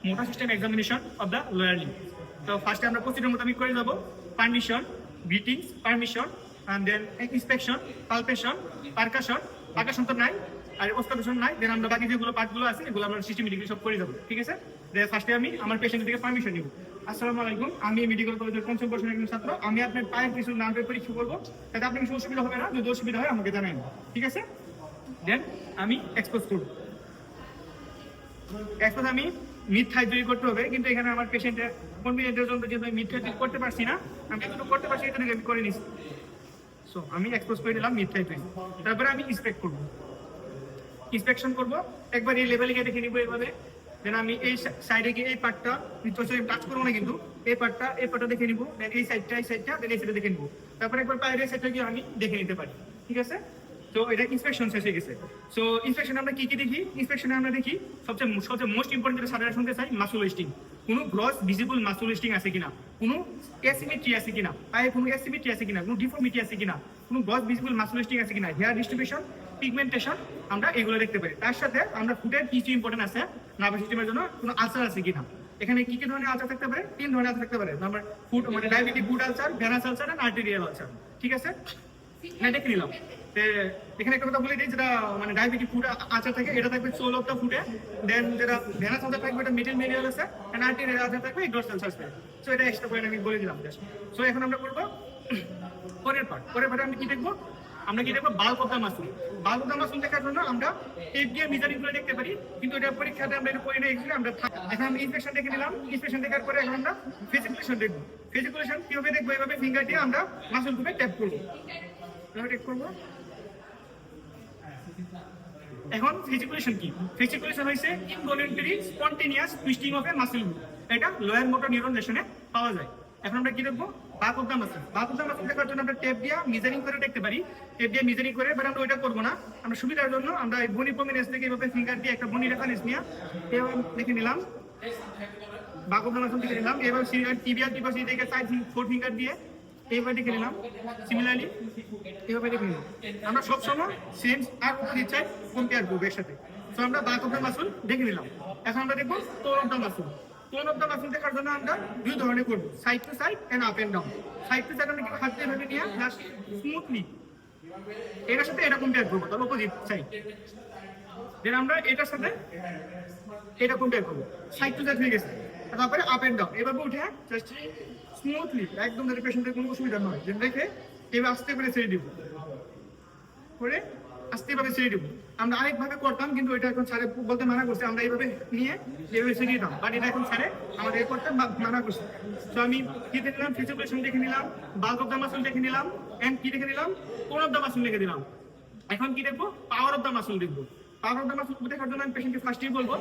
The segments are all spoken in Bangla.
মোটা system examination of the lower limb. তো ফার্স্টে আমরা প্রসিডিউর মোতাবেক করে যাব permission, greetings, permission, and then inspection, palpation, percussion তো নাই, আর অস্কালেশন নাই। দেন আমরা বাকি যেগুলো পার্টগুলো আছে এগুলো আমরা সিস্টেমেটিক্যালি সব করে যাবো, ঠিক আছে। ফার্স্টে আমি আমার পেশেন্ট থেকে পারমিশন নিব। আসসালামু আলাইকুম, আমি মেডিকেল কলেজের পঞ্চম বর্ষের একজন ছাত্র। আমি আপনার পায়ের কিছু নার্ভের পরীক্ষা করবো, তাতে আপনার কিছু অসুবিধা হবে না। যদি অসুবিধা হয় আমাকে জানাবেন, ঠিক আছে। দেন আমি এক্সপোজ করব। এক্সপোজ আমি মিড থাই তৈরি করতে হবে, কিন্তু এখানে আমার পেশেন্টের কনভিনিয়েন্টের জন্য যেহেতু আমি মিড থাই তৈরি করতে পারছি না, আমি যেটুকু করতে পারছি এটা আমি করে নিচ্ছি। সো আমি এক্সপোজ করে দিলাম মিড থাই তৈরি। তারপরে আমি ইন্সপেক্ট করব, ইন্সপেকশন করব। একবার এই লেভেলে গিয়ে দেখে নিব এইভাবে। দেন আমি এই সাইডে গিয়ে এই পার্টটা টাচ করবো না, কিন্তু এই পার্টটা দেখে নিব। দেন এই সাইডটা দেন এই সাইডে দেখে নিব। তারপরে একবার পায়ের এই সাইডটা গিয়ে আমি দেখে নিতে পারি, ঠিক আছে। তো এটা ইন্সপেকশন শেষ হয়ে গেছে। সো ইন্সপেকশনে আমরা কি দেখি? ইন্সপেকশনে আমরা দেখি সবচেয়ে মোস্ট ইম্পর্টেন্ট যেটা সাধারণ শুনতে চাই, মাসল ওয়েস্টিং। কোনো গ্রস ভিজিবল মাসল ওয়েস্টিং আছে কিনা, কোনো অ্যাসিমেট্রি আছে কিনা, পায়ে কোনো অ্যাসিমেট্রি আছে কিনা, কোনো ডিফর্মিটি আছে কিনা, কোনো গ্রস ভিজিবল মাসল ওয়েস্টিং আছে কিনা, হেয়ার ডিস্ট্রিবিউশন, পিগমেন্টেশন, আমরা এগুলো দেখতে পারি। তার সাথে আমরা ফুটের কিছু ইম্পর্টেন্ট আছে, নার্ভাস সিস্টেমের জন্য কোনো আলসার আছে কিনা। এখানে কি কি ধরনের আলসার থাকতে পারে? 3 ধরনের আলসার থাকতে পারে। নাম্বার ফুট মানে diabetic foot ulcer, venous ulcer আর আর্টেরিয়াল আলসার, ঠিক আছে। না দেখে নিলাম। এখানে একটা কথা বলে দিই, যেটা মানে ডায়াবেটিক ফুড আচার থাকে এটা থাকবে সোল অফ দ্য ফুডে। দেন যেটা ভেনাস আচার থাকবে এটা মিডল মেরিয়াল আছে, এন্ড আর্টেরিয়াল আচার থাকবে ডরসাল সাসপেন্স। সো এটা এক্সট্রা পয়েন্ট আমি বলে দিলাম। সো এখন আমরা করব পরের পার্টে আমরা কি দেখবো? আমরা কি দেখবো? Bulk of the muscle. Bulk of the muscle দেখার জন্য আমরা টেপ দিয়ে মেজারিং করে দেখতে পারি, কিন্তু এটা পরীক্ষাতে আমরা এটা করি না। আমরা এখন আমি ইন্সপেকশন দেখে নিলাম। ইন্সপেকশন দেখার পরে এখন আমরা ফিজিকুলেশন দেখবো। ফিজিকুলেশন কিভাবে দেখবো? এভাবে ফিঙ্গার দিয়ে আমরা মাসল গুলো ট্যাপ করবো, ট্যাপ করবো। এখন ফিজিকুলেশন কি? ফিজিকুলেশন হইছে involuntary spontaneous twisting of a muscle. এটা লোয়ার মোটর নিউরন লেশনে পাওয়া যায়। এখন আমরা কি দেখবো? Bulk of the muscle. Bulk of the muscle দেখার জন্য আমরা টেপ দিয়ে মেজারিং করে দেখতে পারি। টেপ দিয়ে মেজারিং করে, বাট আমরা ওইটা করবো না। আমরা সুবিধার জন্য আমরা এই বনি প্রমিনেন্স থেকে এভাবে ফিঙ্গার দিয়ে একটা বনি রেফারেন্স নিয়ে এভাবে দেখে নিলাম। বাল্ক অফ দ্য মাসল দেখে নিলাম। এভাবে টিবিয়া টিপাসি দেখে সাইড 4 ফিঙ্গার দিয়ে এইভাবে দেখে নিলাম। সিমিলারলি এইভাবে দেখে নিলাম। আমরা সবসময় সেম আর অপোজিট সাইড কম্পেয়ার করবো একসাথে। তো আমরা বাল্ক অফ দ্য মাসল দেখে নিলাম। এখন আমরা দেখবো tone of the muscle. Tone of the muscle দেখার জন্য আমরা 2 ধরনের করবো, side to side and up and down. Side to side আমরা হাত দিয়ে ধরে নিয়ে জাস্ট স্মুথলি এটার সাথে এটা কম্পেয়ার করবো, তার অপোজিট সাইড। দেন আমরা এটার সাথে এটা কম্পেয়ার করবো, সাইড টু সাইড হয়ে গেছে। তারপরে আপ এন্ড ডাউন এভাবে উঠে জাস্ট স্মুথলি একদম যাতে পেশেন্টের কোনো অসুবিধা নয়, যেন রেখে এবার আস্তে করে ছেড়ে দিব, করে আস্তে ভাবে ছেড়ে দিব। আমরা আরেকভাবে করতাম, কিন্তু এটা এখন স্যারে বলতে মানা করছে। আমরা এইভাবে নিয়ে এইভাবে ছেড়ে দিতাম, বাট এটা এখন স্যারে আমাদের করতে মানা করছে। তো আমি কি দেখে নিলাম? ফিজিকুলেশন দেখে নিলাম, বাল্ক অফ দ্য মাসল দেখে নিলাম, এন্ড কি দেখে নিলাম? টোন অফ দ্য মাসল দেখে দিলাম। এখন কি দেখবো? পাওয়ার অফ দ্য মাসল দেখবো। পাওয়ার অফ দ্য মাসল দেখার জন্য আমি পেশেন্টকে ফার্স্টেই বলবো,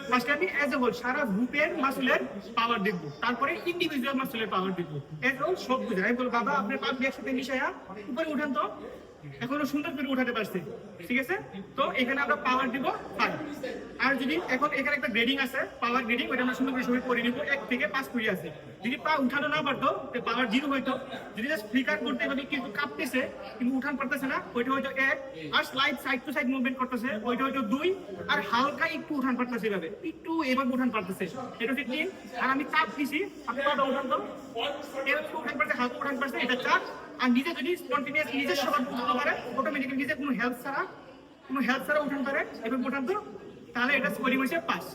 ফার্স্টে আমি এজ এ হোল সারা গ্রুপের মাসলের পাওয়ার দেখবো, তারপরে ইন্ডিভিজুয়াল মাসলের পাওয়ার দেখবো। এজ হোল সব বুঝে আমি বলবো, বাবা আপনার পা দিয়ে একসাথে মিশাইয়া উপরে উঠান তো, এখনো সুন্দর করে উঠাতে পারছে, ঠিক আছে। তো এখানে আমরা পাওয়ার দিব 5। আর যদি এখন এখানে একটা গ্রেডিং আছে, পাওয়ার গ্রেডিং, ওটা আমরা সুন্দর করে সবাই করে নিব। 1 থেকে 5 করে আছে। যদি পা উঠানো না পারতো পাওয়ার 0 হইতো। যদি জাস্ট ফ্লিকার করতে পারি কিন্তু কাঁপতেছে কিন্তু উঠান পারতেছে না, ওইটা হয়তো 1। আর slide side to side movement করতেছে, ওইটা হয়তো 2। আর হালকা একটু উঠান পারতেছে, এভাবে একটু এভাবে উঠান পারতেছে, এটা 15। আর আমি চাপ দিছি, আপনি পাটা উঠান তো, এভাবে উঠান পারছে, হালকা উঠান পারছে, এটা 4। আর নিজে যদি স্পন্টেনিয়াস নিজের সবার উঠাতে পারে, অটোমেটিক্যালি নিজে কোনো হেল্প ছাড়া উঠান পারে এবং উঠান তো, তাহলে এটা স্কোরিং হচ্ছে 5।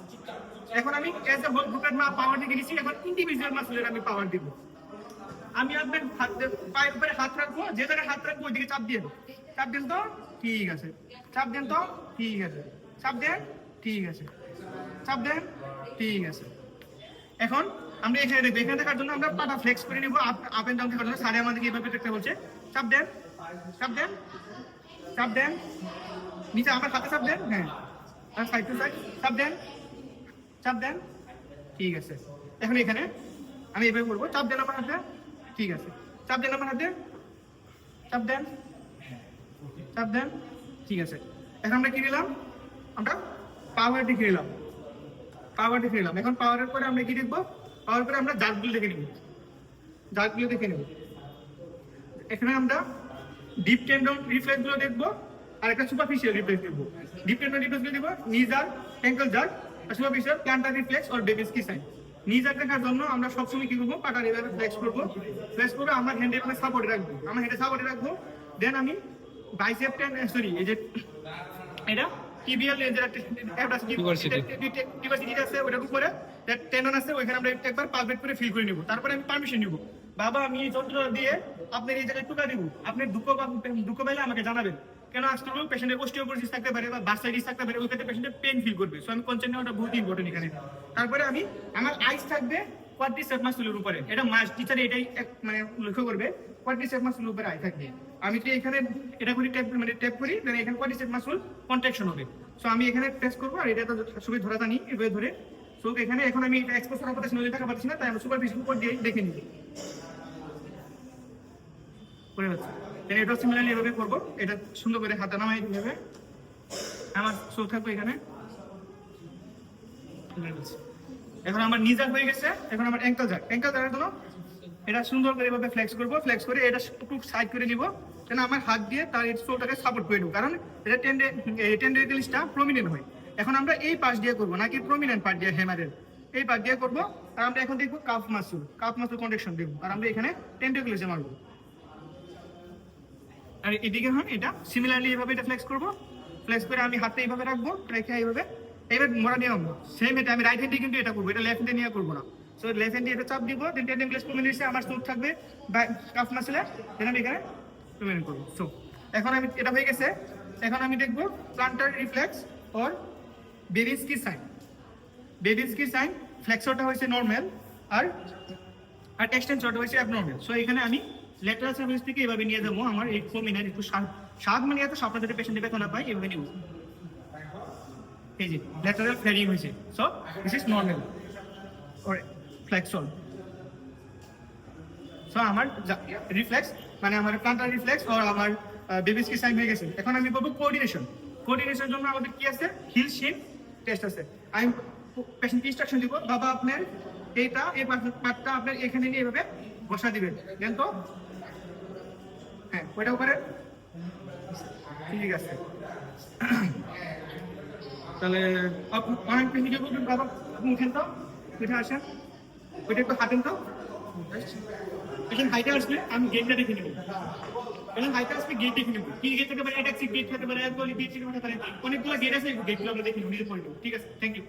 এখন আমি এজ এ হোল গ্রুপের পাওয়ার দিকে দিচ্ছি। এখন ইন্ডিভিজুয়াল মাসলের আমি পাওয়ার দিব। আমি আপনার পায়ের উপরে হাত রাখবো, যে জায়গায় হাত রাখবো ওইদিকে চাপ দিয়ে দেবো। চাপ দেন তো, ঠিক আছে। চাপ দেন তো, ঠিক আছে। চাপ দেন, ঠিক আছে। চাপ দেন, ঠিক আছে। এখন আমরা এখানে দেখবো, এখানে দেখার জন্য আমরা পাটা ফ্লেক্স করে নিবো। আপ এন্ড ডাউন দেখার জন্য স্যারে আমাদেরকে এইভাবে দেখতে বলছে। চাপ দেন, চাপ দেন, চাপ দেন, নিচে আমার হাতে চাপ দেন, হ্যাঁ, আর সাইড টু সাইড চাপ দেন, চাপ দেন, ঠিক আছে। এখন এখানে আমি এইভাবে করবো, চাপ দেন আমার হাতে, ঠিক আছে। চাপ দেন আমার হাতে, চাপ দেন, চাপ দেন, ঠিক আছে। এখন আমরা কি নিলাম? আমরা পাওয়ার দেখে নিলাম, পাওয়ার দেখে নিলাম। এখন পাওয়ারের পরে আমরা কি দেখবো? পাওয়ার পরে আমরা জার্কগুলো দেখে নিব, জার্কগুলো দেখে নেব। এখানে আমরা ডিপ টেন্ডন রিফ্লেক্স গুলো দেখবো, আর একটা সুপারফিশিয়াল রিফ্লেক্স দেখবো। ডিপ টেন্ডন রিফ্লেক্স গুলো দেখবো, নি জার্ক, অ্যাঙ্কল জার্ক, আসলে বিষয় প্ল্যান্টার রিফ্লেক্স আর বেবিস কি সাইন। নিজের দেখার জন্য আমরা সবসময় কি করবো, পাটা এভাবে ফ্লেক্স করবো, ফ্লেক্স করে আমার হ্যান্ডে এখানে সাপোর্টে রাখবো, আমার হ্যান্ডে সাপোর্টে রাখবো। দেন আমি বাইসেপ সরি এই যে এটা টিবিয়াল এর একটা টিউবারসিটি আছে ওটার উপরে টেন্ডন আছে, ওইখানে আমরা একবার পালপেট করে ফিল করে নিব। তারপরে আমি পারমিশন নিব, বাবা আমি এই যন্ত্র দিয়ে আপনার এই জায়গায় টুকা দিব, আপনি দুঃখ পাইলে আমাকে জানাবেন। কেন আসতে হবে, পেশেন্টের অস্টিওপোরোসিস থাকতে পারে বা বার্সাইটিস থাকতে পারে, ওই ক্ষেত্রে পেশেন্টের পেন ফিল করবে। সো আমি কনসেন্ট নেওয়াটা বহুত ইম্পর্টেন্ট এখানে। তারপরে আমি আমার আইস থাকবে কোয়াড্রিসেপ মাসলের উপরে, এটা মাস্ট, টিচার এটাই মানে লক্ষ্য করবে, কোয়াড্রিসেপ মাসলের উপরে আই থাকবে। আমি তো এখানে এটা করি ট্যাপ, মানে ট্যাপ করি, দেন এখানে কোয়াড্রিসেপ মাসল কন্ট্রাকশন হবে। সো আমি এখানে প্রেস করবো, আর এটা তো সবই ধরা জানি এভাবে ধরে। সো এখানে এখন আমি এটা এক্সপোজার করতে নজর দেখা পাচ্ছি না, তাই আমি সুপারফিশিয়াল উপর দিয়ে দেখে নিই করে হচ্ছে। এটা সিমিলারলি এভাবে করবো, এটা সুন্দর করে হাতে নামাই দিবে, আমার শো থাকবে এখানে। এখন আমার নিজাক হয়ে গেছে, এখন আমার অ্যাঙ্কেল জাগের জন্য এটা সুন্দর করে এভাবে ফ্লেক্স করবো, ফ্লেক্স করে এটা একটু সাইড করে নিব, কেন আমার হাত দিয়ে তার শোটাকে সাপোর্ট করে দেবো, কারণ এটা টেন্ডেরিকেলিসটা প্রমিনেন্ট হয়। এখন আমরা এই পাশ দিয়ে করবো, নাকি প্রমিনেন্ট পার্ট দিয়ে হ্যামারের এই পার্ট দিয়ে করবো। আর আমরা এখন দেখবো কাফ মাসুল কন্ট্রাকশন দেখবো, আর আমরা এখানে টেন্ডেরিকেলিসে মারবো। আর এদিকে হয় এটা সিমিলারলি এভাবে এটা ফ্লেক্স করবো, ফ্লেক্স করে আমি হাতে এইভাবে রাখবো, রেখে এইভাবে এইভাবে মোড়া নিয়ে নামবো। সেম এটা আমি রাইট হ্যান্ডে কিন্তু এটা করবো, এটা লেফট হ্যান্ডে নিয়ে করবো না। সো লেফট হ্যান্ডে এটা চাপ দিব, দেন টেন্ডেরিকেলিস প্রমিনেন্সে আমার স্টোর থাকবে বা কাফ মাসলে, দেন আমি এখানে প্রমিনেন্ট করবো। সো এখন আমি এটা হয়ে গেছে, এখন আমি দেখবো plantar reflex or Babinski sign. Babinski sign ফ্লেক্সরটা হয়েছে নর্মাল, আর এক্সটেনশনটা হয়েছে অ্যাবনর্মাল। সো এখানে আমি ল্যাটারাল সার্ভিস থেকে এভাবে নিয়ে যাবো, আমার এই ফোমিনার একটু স্বাদ মানে এত স্বপ্ন যাতে পেশেন্টের ব্যথা না পায়, এভাবে নিব। এই যে ল্যাটারাল ফ্লেরিং হয়েছে, so this is normal or flexor. So আমার রিফ্লেক্স মানে আমার প্লান্টার রিফ্লেক্স আর আমার বেবিস্কি সাইন হয়ে গেছে। এখন আমি বলবো কোঅর্ডিনেশনের জন্য আমাদের কি আছে, হিল শিন টেস্ট আছে। আমি পেশেন্টকে ইনস্ট্রাকশন দিব, বাবা আপনার এইটা এই পার্টটা আপনার এখানে নিয়ে এভাবে বসা দিবেন, দেন তো হ্যাঁ ওইটা উপরে ঠিক আছে। তাহলে অনেক ভিডিও করবেন, বাবা উঠেন তো, উঠে আসেন, ওইটা একটু হাঁটেন তো। এখন হাইটে আসবে, আমি গেটটা দেখে নেবো, এখন হাইটে আসবে গেট দেখে নেবো, কি গেট থাকতে পারে, এটা গেট থাকতে পারে, গেট থাকতে পারে, অনেকগুলো গেট আছে, গেটগুলো আমরা দেখে নেবো, নিজে পড়ে নেবো। ঠিক আছে, থ্যাংক ইউ।